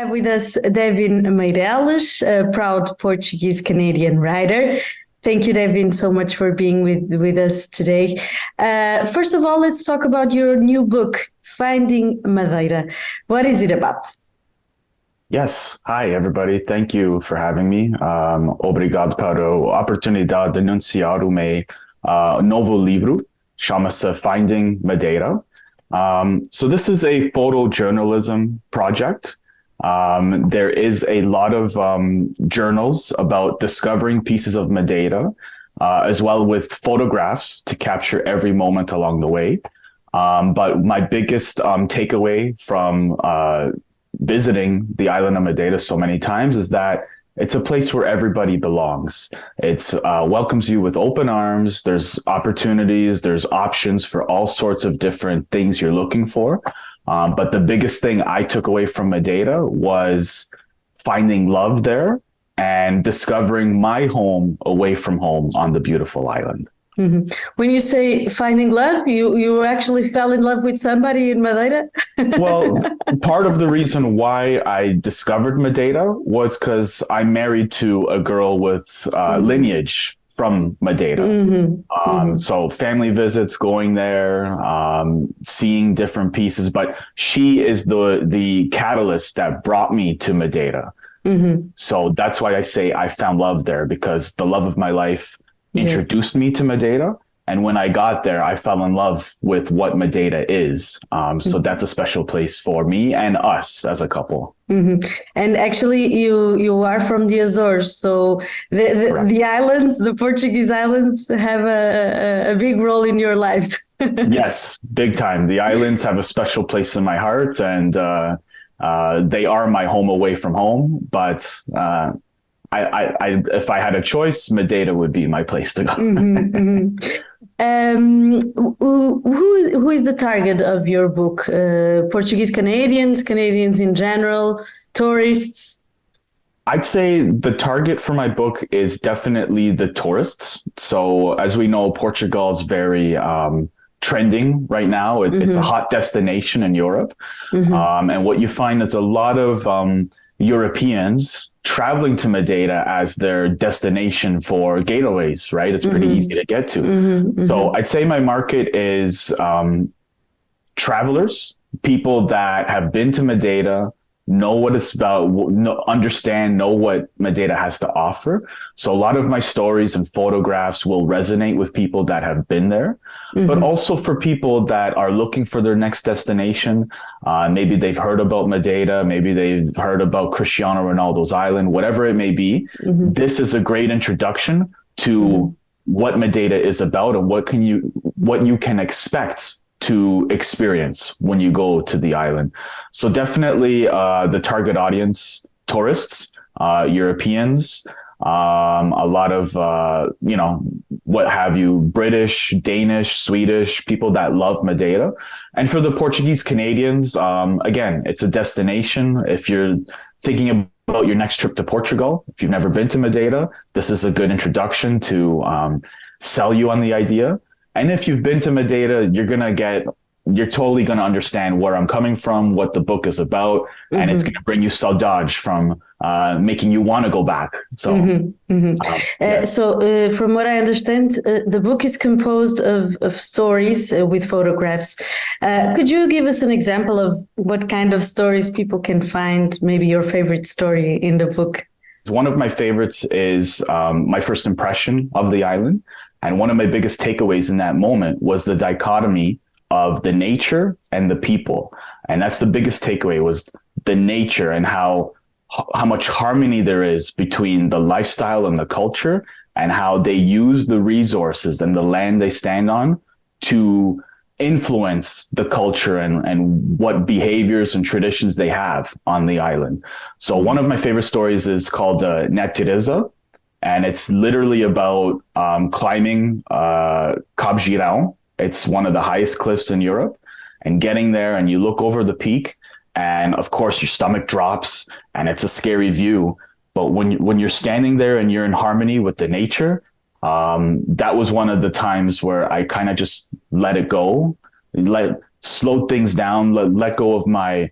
have with us Devin Meireles, a proud Portuguese-Canadian writer. Thank you, Devin, so much for being with us today. First of all, let's talk about your new book, Finding Madeira. What is it about? Yes. Hi, everybody. Thank you for having me. Obrigado para a oportunidade de anunciar o meu novo livro, chama-se Finding Madeira. So this is a photojournalism project. There is a lot of journals about discovering pieces of Madeira, as well with photographs to capture every moment along the way. But my biggest takeaway from visiting the island of Madeira so many times is that it's a place where everybody belongs. It's welcomes you with open arms. There's opportunities, there's options for all sorts of different things you're looking for. But the biggest thing I took away from Madeira was finding love there and discovering my home away from home on the beautiful island. Mm-hmm. When you say finding love, you actually fell in love with somebody in Madeira? Well, part of the reason why I discovered Madeira was because I'm married to a girl with lineage from Madeira. So family visits, going there, seeing different pieces, but she is the catalyst that brought me to Madeira. So that's why I say I found love there, because the love of my life introduced me to Madeira. And when I got there, I fell in love with what Madeira is. So that's a special place for me and us as a couple. And actually, you are from the Azores. So the islands, the Portuguese islands, have a big role in your lives. Yes, big time. The islands have a special place in my heart, and they are my home away from home. But I if I had a choice, Madeira would be my place to go. Who is the target of your book? Portuguese Canadians, Canadians in general, tourists? I'd say the target for my book is definitely the tourists. So as we know, Portugal is very trending right now. It's a hot destination in Europe. And what you find is a lot of Europeans traveling to Madeira as their destination for getaways, right? It's pretty easy to get to. So I'd say my market is travelers, people that have been to Madeira, know what it's about, know what Madeira has to offer. So a lot of my stories and photographs will resonate with people that have been there, but also for people that are looking for their next destination. Maybe they've heard about Madeira, maybe they've heard about Cristiano Ronaldo's island, whatever it may be. This is a great introduction to what Madeira is about and what you can expect to experience when you go to the island. So definitely the target audience, tourists, Europeans, a lot of, what have you, British, Danish, Swedish, people that love Madeira. And for the Portuguese Canadians, again, it's a destination. If you're thinking about your next trip to Portugal, if you've never been to Madeira, this is a good introduction to sell you on the idea. And if you've been to Madeira, you're totally going to understand where I'm coming from, what the book is about, and it's going to bring you saudade from making you want to go back. So, yes. From what I understand, the book is composed of stories with photographs. Could you give us an example of what kind of stories people can find? Maybe your favorite story in the book? One of my favorites is my first impression of the island. And one of my biggest takeaways in that moment was the dichotomy of the nature and the people. And that's the biggest takeaway, was the nature and how much harmony there is between the lifestyle and the culture, and how they use the resources and the land they stand on to influence the culture and what behaviors and traditions they have on the island. So one of my favorite stories is called Natureza. And it's literally about climbing Cabo Girão. It's one of the highest cliffs in Europe, and getting there, and you look over the peak, and of course your stomach drops, and it's a scary view. But when you're standing there and you're in harmony with the nature, that was one of the times where I kind of just let it go, slowed things down, let go of my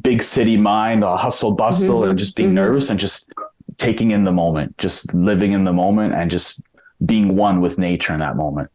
big city mind, a hustle bustle, and just being nervous and just taking in the moment, just living in the moment and just being one with nature in that moment.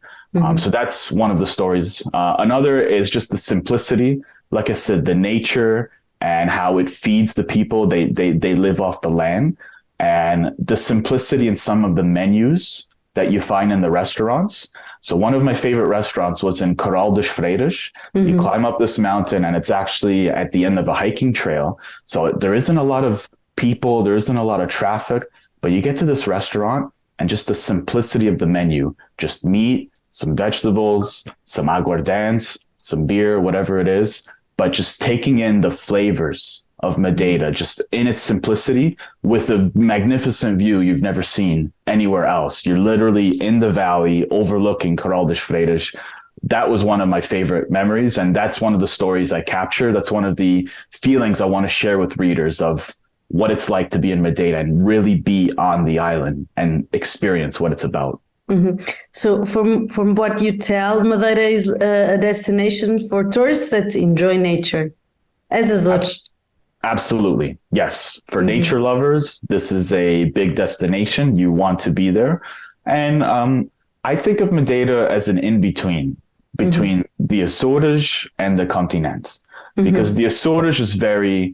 So that's one of the stories. Another is just the simplicity. Like I said, the nature and how it feeds the people. They live off the land, and the simplicity in some of the menus that you find in the restaurants. So one of my favorite restaurants was in Correio dos Freiras. You climb up this mountain and it's actually at the end of a hiking trail. So there isn't a lot of people, there isn't a lot of traffic, but you get to this restaurant and just the simplicity of the menu, just meat, some vegetables, some aguardente, some beer, whatever it is, but just taking in the flavors of Madeira, just in its simplicity, with a magnificent view you've never seen anywhere else. You're literally in the valley overlooking Correio dos Freiras. That was one of my favorite memories, and that's one of the stories I capture. That's one of the feelings I want to share with readers of what it's like to be in Madeira and really be on the island and experience what it's about. So from what you tell, Madeira is a destination for tourists that enjoy nature, as Azores. Absolutely. Yes. For nature lovers, this is a big destination. You want to be there. And I think of Madeira as an in-between between the Açores and the continent, because the Açores is very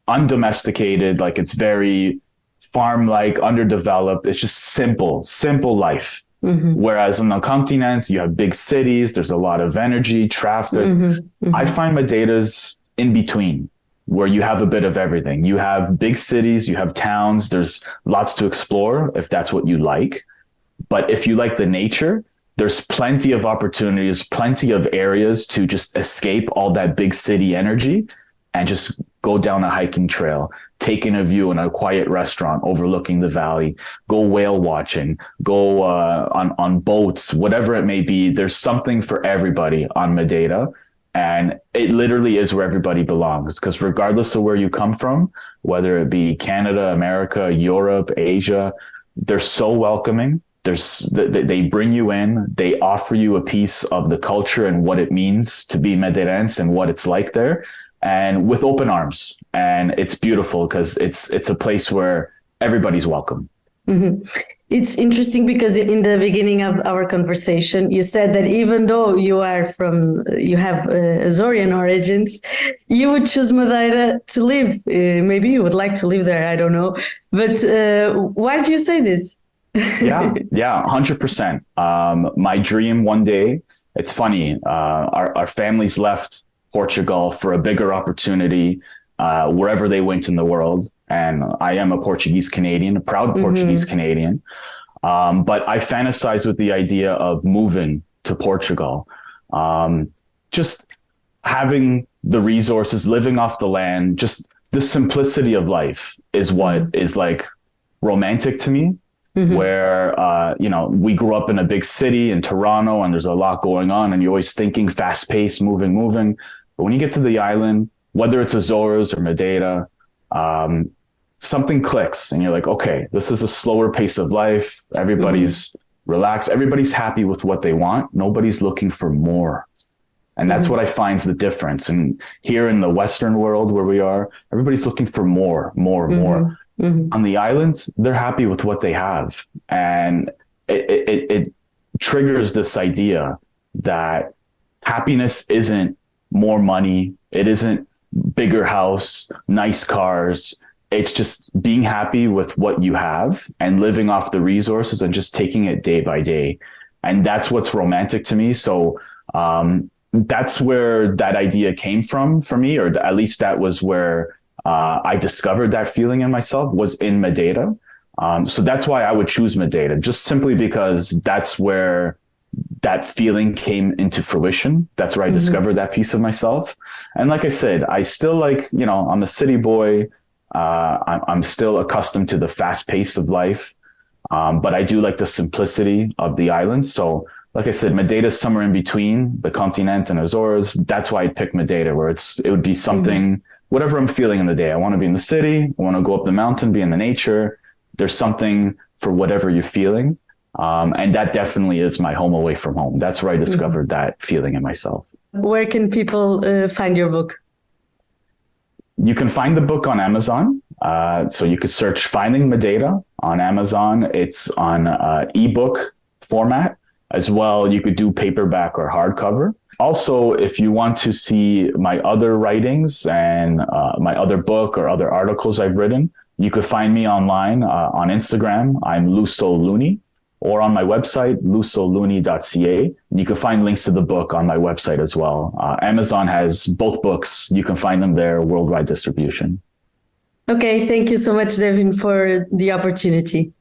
undomesticated, like it's very farm-like, underdeveloped. It's just simple life. Whereas on the continent, you have big cities, there's a lot of energy, traffic. I find Madeira's in between, where you have a bit of everything. You have big cities, you have towns, there's lots to explore if that's what you like. But if you like the nature, there's plenty of opportunities, plenty of areas to just escape all that big city energy and just go down a hiking trail, take in a view in a quiet restaurant overlooking the valley, go whale watching, go on boats, whatever it may be. There's something for everybody on Madeira. And it literally is where everybody belongs, because regardless of where you come from, whether it be Canada, America, Europe, Asia, they're so welcoming. They bring you in, they offer you a piece of the culture and what it means to be madeirense and what it's like there, and with open arms. And it's beautiful because it's a place where everybody's welcome. It's interesting because in the beginning of our conversation, you said that even though you have Azorian origins, you would choose Madeira to live. Maybe you would like to live there, I don't know. But why do you say this? Yeah, 100%. My dream one day, it's funny, our families left Portugal for a bigger opportunity wherever they went in the world. And I am a Portuguese Canadian, a proud Portuguese Canadian. But I fantasize with the idea of moving to Portugal. Just having the resources, living off the land, just the simplicity of life is what is like romantic to me. Where, we grew up in a big city in Toronto and there's a lot going on and you're always thinking fast paced, moving. But when you get to the island, whether it's Azores or Madeira, something clicks and you're like, okay, this is a slower pace of life. Everybody's relaxed. Everybody's happy with what they want. Nobody's looking for more. And that's what I find is the difference. And here in the Western world where we are, everybody's looking for more. On the islands, they're happy with what they have. And it triggers this idea that happiness isn't more money. It isn't bigger house, nice cars. It's just being happy with what you have and living off the resources and just taking it day by day. And that's what's romantic to me. So that's where that idea came from for me, or at least that was where I discovered that feeling in myself, was in Madeira. So that's why I would choose Madeira, just simply because that's where that feeling came into fruition. That's where I discovered that piece of myself. And like I said, I still like, I'm a city boy. I'm still accustomed to the fast pace of life. But I do like the simplicity of the islands. So like I said, Madeira is somewhere in between the continent and Azores. That's why I picked Madeira, where it would be something, whatever I'm feeling in the day. I want to be in the city. I want to go up the mountain, be in the nature. There's something for whatever you're feeling. And that definitely is my home away from home. That's where I discovered that feeling in myself. Where can people find your book? You can find the book on Amazon. So you could search Finding Madeira on Amazon. It's on ebook format as well. You could do paperback or hardcover. Also, if you want to see my other writings and my other book or other articles I've written, you could find me online on Instagram. I'm Luso-Looney, or on my website, lusolooney.ca. You can find links to the book on my website as well. Amazon has both books. You can find them there, worldwide distribution. Okay, thank you so much, Devin, for the opportunity.